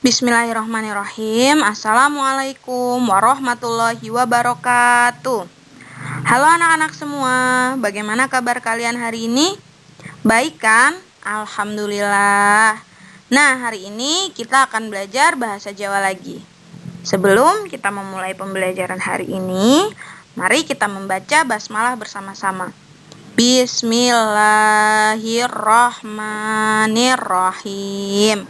Bismillahirrahmanirrahim. Assalamualaikum warahmatullahi wabarakatuh. Halo anak-anak semua, bagaimana kabar kalian hari ini? Baik kan? Alhamdulillah. Nah, hari ini kita akan belajar bahasa Jawa lagi. Sebelum kita memulai pembelajaran hari ini, mari kita membaca basmalah bersama-sama. Bismillahirrahmanirrahim.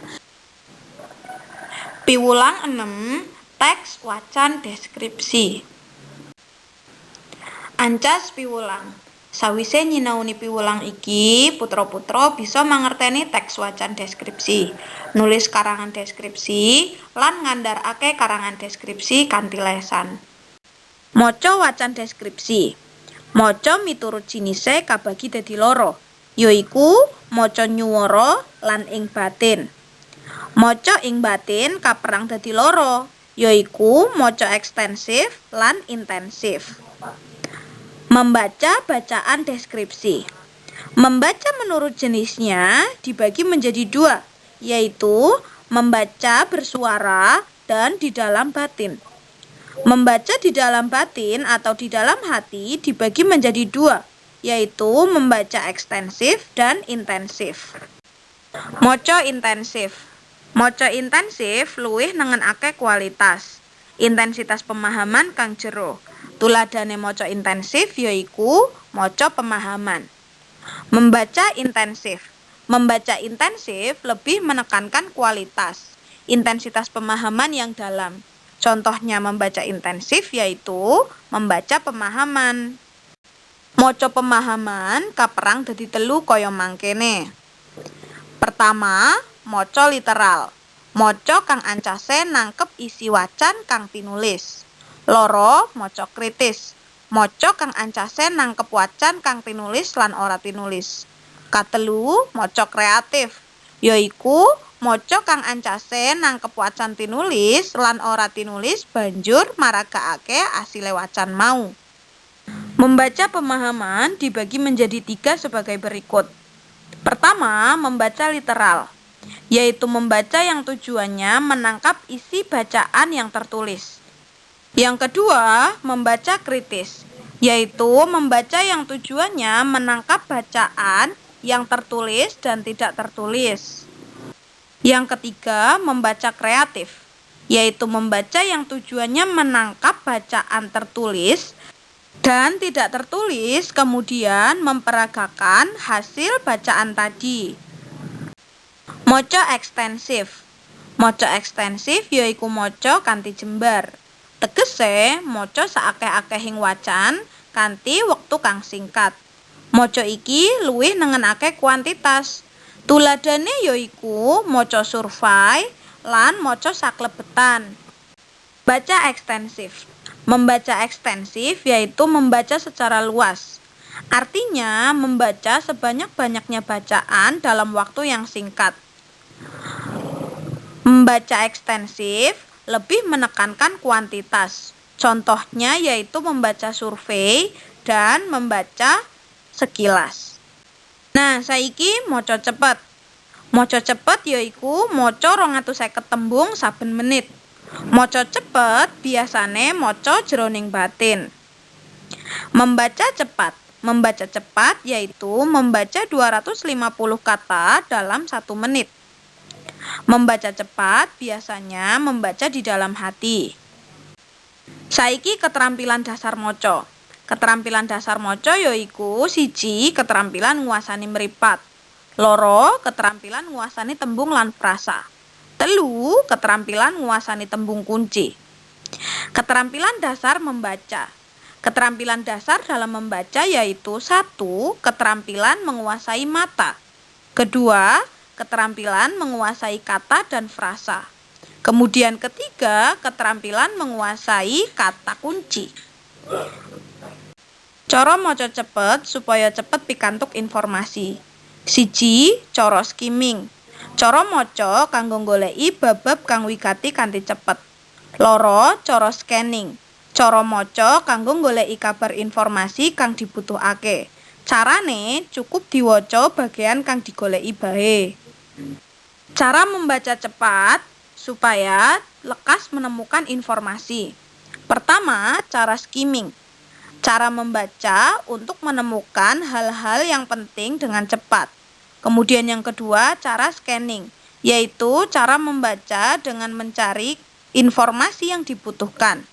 Piwulang 6, teks wacan deskripsi. Ancas piwulang. Sawise nyinauni piwulang iki, putra-putra bisa mangerteni teks wacan deskripsi, nulis karangan deskripsi, lan ngandharake karangan deskripsi kanthi lesan. Maca wacan deskripsi. Maca miturut jinise kabagi dadi loro, yaiku maca nyuwara lan ing batin. Maca ing batin kaperang dadi loro, yaiku maca ekstensif lan intensif. Membaca bacaan deskripsi. Membaca menurut jenisnya dibagi menjadi dua, yaitu membaca bersuara dan di dalam batin. Membaca di dalam batin atau di dalam hati dibagi menjadi dua, yaitu membaca ekstensif dan intensif. Maca intensif. Maca intensif luwih nengenake kualitas, intensitas pemahaman kang jero. Tuladhane maca intensif yaiku maca pemahaman. Membaca intensif. Membaca intensif lebih menekankan kualitas, intensitas pemahaman yang dalam. Contohnya membaca intensif yaitu membaca pemahaman. Maca pemahaman kaperang dadi telu kaya mangkene. Pertama, maca literal. Maca kang ancase nangkep isi wacan kang tinulis. Loro, maca kritis. Maca kang ancase nangkep wacan kang tinulis lan ora tinulis. Katelu, maca kreatif. Yaiku maca kang ancase nangkep wacan tinulis lan ora tinulis banjur maragakake asile wacan mau. Membaca pemahaman dibagi menjadi 3 sebagai berikut. Pertama, membaca literal, yaitu membaca yang tujuannya menangkap isi bacaan yang tertulis. Yang kedua, membaca kritis, yaitu membaca yang tujuannya menangkap bacaan yang tertulis dan tidak tertulis. Yang ketiga, membaca kreatif, yaitu membaca yang tujuannya menangkap bacaan tertulis dan tidak tertulis, kemudian memperagakan hasil bacaan tadi. Maca ekstensif. Maca ekstensif yaiku maca kanthi jembar. Tegese maca saakeh-akehing wacan kanthi wektu kang singkat. Maca iki luwih nengenake kuantitas. Tuladhane yaiku maca survei lan maca saklebetan. Baca ekstensif. Membaca ekstensif yaitu membaca secara luas. Artinya membaca sebanyak-banyaknya bacaan dalam waktu yang singkat. Membaca ekstensif lebih menekankan kuantitas. Contohnya yaitu membaca survei dan membaca sekilas. Nah, saiki maca cepet. Maca cepet yaiku maca 250 tembung saben menit. Maca cepet biasane maca jroning batin. Membaca cepat. Membaca cepat yaitu membaca 250 kata dalam 1 menit. Membaca cepat biasanya membaca di dalam hati. Saiki keterampilan dasar maca. Keterampilan dasar maca yaiku 1. Keterampilan nguasani mripat. 2. Keterampilan nguasani tembung lan frasa. 3. Keterampilan nguasani tembung kunci. Keterampilan dasar membaca. Keterampilan dasar dalam membaca yaitu 1. Keterampilan menguasai mata. 2. Keterampilan menguasai kata dan frasa. Kemudian 3. Keterampilan menguasai kata kunci. Cara maca cepet supaya cepet pikantuk informasi. 1. Cara skimming. Cara maca kanggo goleki bab-bab kang wigati kanthi cepet. 2. Cara scanning. Cara maca kanggo goleki kabar informasi kang dibutuhake. Carane cukup diwaca bagian kang digoleki bae. Cara membaca cepat supaya lekas menemukan informasi. Pertama, cara skimming. Cara membaca untuk menemukan hal-hal yang penting dengan cepat. Kemudian yang kedua, cara scanning, yaitu cara membaca dengan mencari informasi yang dibutuhkan.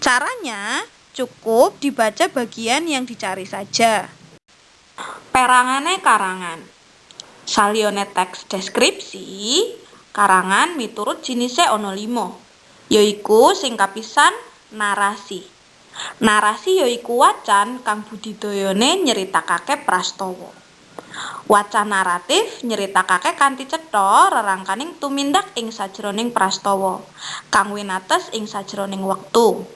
Caranya cukup dibaca bagian yang dicari saja. Perangane karangan. Saliyane teks deskripsi, karangan miturut jinise ana 5, yaiku sing kapisan narasi. Narasi yaiku wacan kang budidayane nyeritakake prastawa. Wacan naratif nyeritakake kanthi cetha rerangkaning tumindak ing sajroning prastawa kang winates ing sajroning wektu.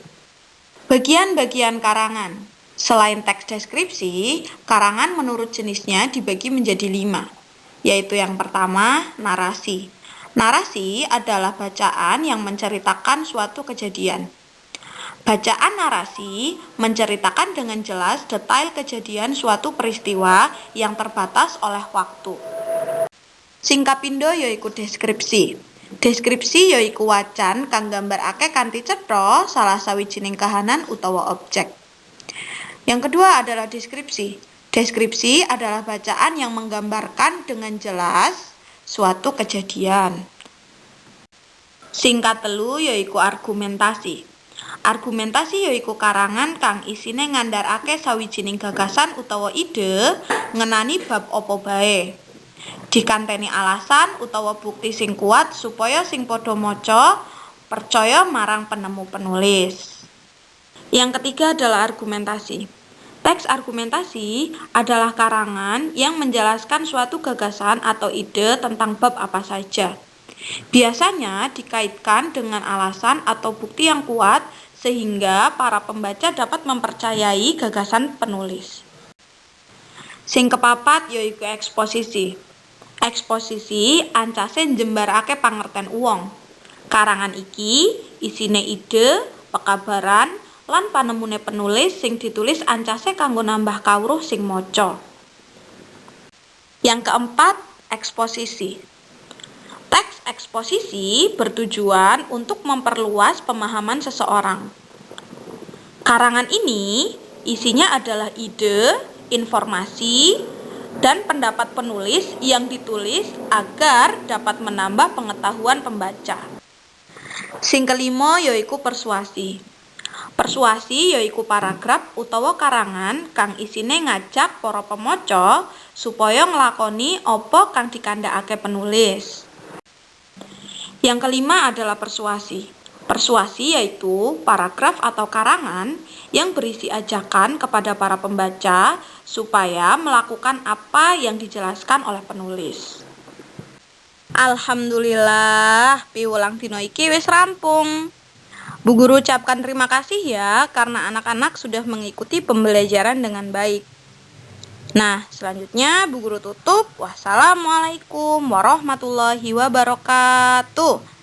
Bagian-bagian karangan. Selain teks deskripsi, karangan menurut jenisnya dibagi menjadi 5, yaitu yang pertama, narasi. Narasi adalah bacaan yang menceritakan suatu kejadian. Bacaan narasi menceritakan dengan jelas detail kejadian suatu peristiwa yang terbatas oleh waktu. Sing kapindho yaiku deskripsi. Deskripsi yaiku wacan kang nggambarake kanthi cetha salah sawijining kahanan utawa objek. Yang kedua adalah deskripsi. Deskripsi adalah bacaan yang menggambarkan dengan jelas suatu kejadian. Sing katelu yaiku argumentasi. Argumentasi yaiku karangan kang isine ngandharake sawijining gagasan utawa ide ngenani bab apa bae. Dikanteni alasan utawa bukti sing kuat supaya sing padha maca percaya marang penemu penulis. Yang ketiga adalah argumentasi. Teks argumentasi adalah karangan yang menjelaskan suatu gagasan atau ide tentang bab apa saja. Biasanya dikaitkan dengan alasan atau bukti yang kuat sehingga para pembaca dapat mempercayai gagasan penulis. Sing kepapat yaiku eksposisi. Eksposisi ancase njembarake pangerten uwong. Karangan iki isine ide, pekabaran, lan panemune penulis sing ditulis ancase kanggo nambah kawruh sing maca. Yang keempat, eksposisi. Teks eksposisi bertujuan untuk memperluas pemahaman seseorang. Karangan ini isinya adalah ide, informasi, dan pendapat penulis yang ditulis agar dapat menambah pengetahuan pembaca. Sing kelima yaiku persuasi. Persuasi yaiku paragraf utawa karangan kang isine ngajak para pemaca supaya nglakoni apa kang dikandhakake penulis. Yang kelima adalah persuasi. Persuasi yaitu paragraf atau karangan yang berisi ajakan kepada para pembaca supaya melakukan apa yang dijelaskan oleh penulis. Alhamdulillah, piwulang dina iki wis rampung. Bu Guru ucapkan terima kasih ya karena anak-anak sudah mengikuti pembelajaran dengan baik. Nah, selanjutnya Bu Guru tutup. Wassalamualaikum warahmatullahi wabarakatuh.